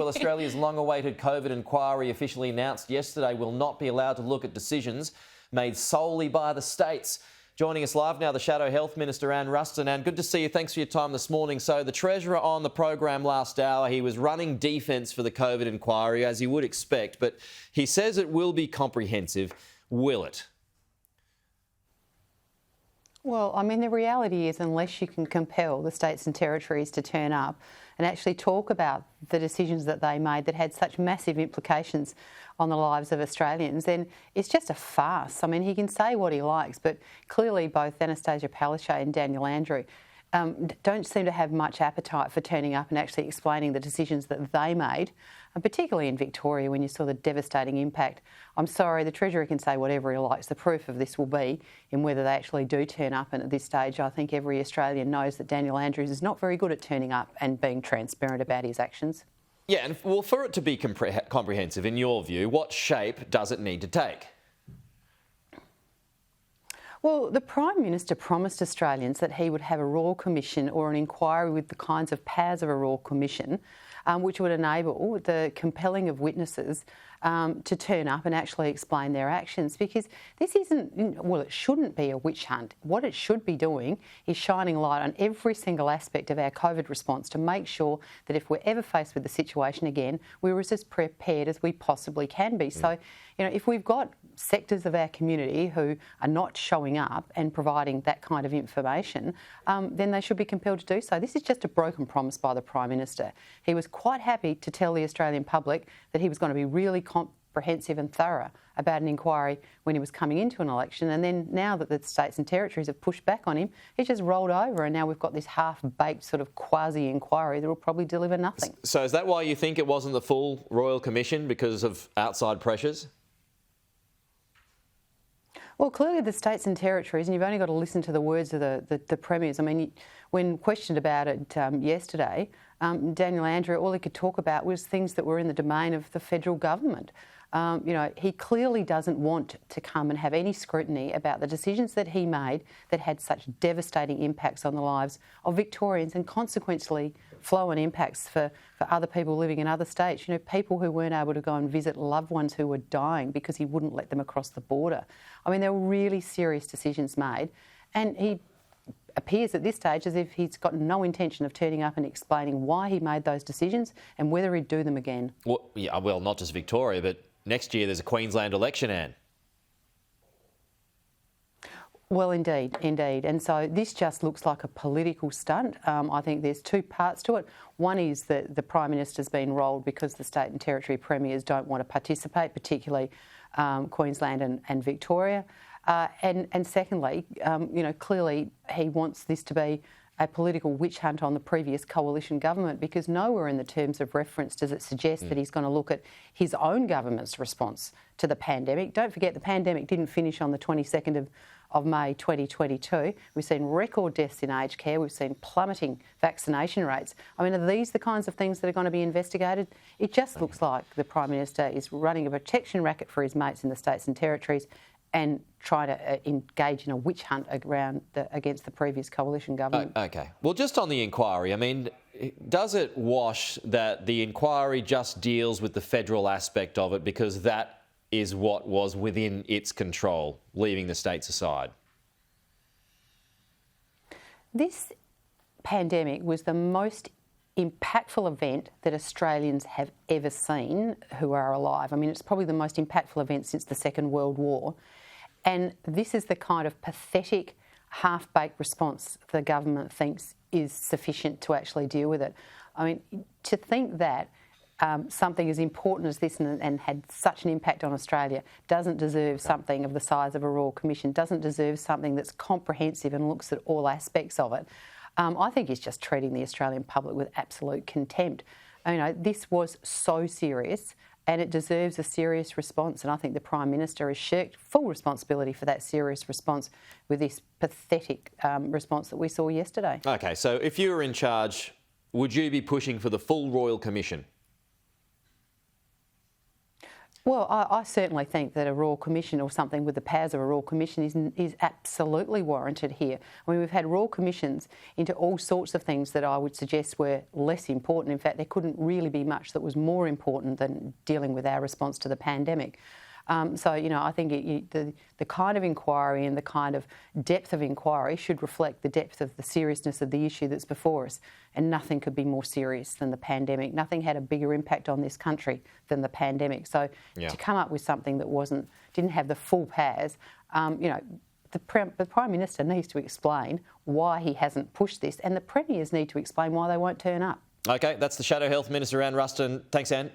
Well, Australia's long-awaited COVID inquiry officially announced yesterday will not be allowed to look at decisions made solely by the states. Joining us live now, the Shadow Health Minister, Anne Ruston. Anne, good to see you. Thanks for your time this morning. So the Treasurer on the program last hour, he was running defence for the COVID inquiry, as you would expect, but he says it will be comprehensive. Will it? Well, I mean, the reality is unless you can compel the states and territories to turn up and actually talk about the decisions that they made that had such massive implications on the lives of Australians, then it's just a farce. I mean, he can say what he likes, but clearly both Anastasia Palaszczuk and Daniel Andrew don't seem to have much appetite for turning up and actually explaining the decisions that they made, and particularly in Victoria when you saw the devastating impact. I'm sorry, the Treasurer can say whatever he likes. The proof of this will be in whether they actually do turn up, and at this stage I think every Australian knows that Daniel Andrews is not very good at turning up and being transparent about his actions. Yeah, and well, for it to be comprehensive, in your view, what shape does it need to take? Well, the Prime Minister promised Australians that he would have a Royal Commission or an inquiry with the kinds of powers of a Royal Commission, which would enable the compelling of witnesses to turn up and actually explain their actions, because this isn't, well, it shouldn't be a witch hunt. What it should be doing is shining light on every single aspect of our COVID response to make sure that if we're ever faced with the situation again, we're as prepared as we possibly can be. So, you know, if we've got sectors of our community who are not showing up and providing that kind of information, then they should be compelled to do so. This is just a broken promise by the Prime Minister. He was quite happy to tell the Australian public that he was going to be really comprehensive and thorough about an inquiry when he was coming into an election, and then now that the states and territories have pushed back on him, he's just rolled over, and now we've got this half-baked sort of quasi-inquiry that will probably deliver nothing. So is that why you think it wasn't the full Royal Commission, because of outside pressures? Well, clearly the states and territories, and you've only got to listen to the words of the premiers. I mean, when questioned about it yesterday, Daniel Andrew, all he could talk about was things that were in the domain of the federal government. You know, he clearly doesn't want to come and have any scrutiny about the decisions that he made that had such devastating impacts on the lives of Victorians, and consequently flow-on impacts for other people living in other states. You know, people who weren't able to go and visit loved ones who were dying because he wouldn't let them across the border. I mean, there were really serious decisions made, and he appears at this stage as if he's got no intention of turning up and explaining why he made those decisions and whether he'd do them again. Well, yeah, well, not just Victoria, but next year there's a Queensland election, Anne. Well, indeed. And so this just looks like a political stunt. I think there's two parts to it. One is that the Prime Minister's been rolled because the state and territory premiers don't want to participate, particularly Queensland and Victoria. And secondly, you know, clearly he wants this to be a political witch hunt on the previous coalition government, because nowhere in the terms of reference does it suggest that he's going to look at his own government's response to the pandemic. Don't forget, the pandemic didn't finish on the 22nd of May 2022. We've seen record deaths in aged care. We've seen plummeting vaccination rates. I mean, are these the kinds of things that are going to be investigated? It just looks like the Prime Minister is running a protection racket for his mates in the states and territories and try to engage in a witch hunt against the previous coalition government. OK. Well, just on the inquiry, I mean, does it wash that the inquiry just deals with the federal aspect of it because that is what was within its control, leaving the states aside? This pandemic was the most impactful event that Australians have ever seen who are alive. I mean, it's probably the most impactful event since the Second World War. And this is the kind of pathetic, half-baked response the government thinks is sufficient to actually deal with it. I mean, to think that something as important as this and had such an impact on Australia doesn't deserve something of the size of a Royal Commission, doesn't deserve something that's comprehensive and looks at all aspects of it. I think he's just treating the Australian public with absolute contempt. You know, this was so serious and it deserves a serious response, and I think the Prime Minister has shirked full responsibility for that serious response with this pathetic response that we saw yesterday. OK, so if you were in charge, would you be pushing for the full Royal Commission? Well, I certainly think that a Royal Commission or something with the powers of a Royal Commission is absolutely warranted here. I mean, we've had Royal Commissions into all sorts of things that I would suggest were less important. In fact, there couldn't really be much that was more important than dealing with our response to the pandemic. So, I think the kind of inquiry and the kind of depth of inquiry should reflect the depth of the seriousness of the issue that's before us. And nothing could be more serious than the pandemic. Nothing had a bigger impact on this country than the pandemic. So to come up with something that didn't have the full powers, the Prime Minister needs to explain why he hasn't pushed this, and the Premiers need to explain why they won't turn up. OK, that's the Shadow Health Minister, Anne Ruston. Thanks, Anne.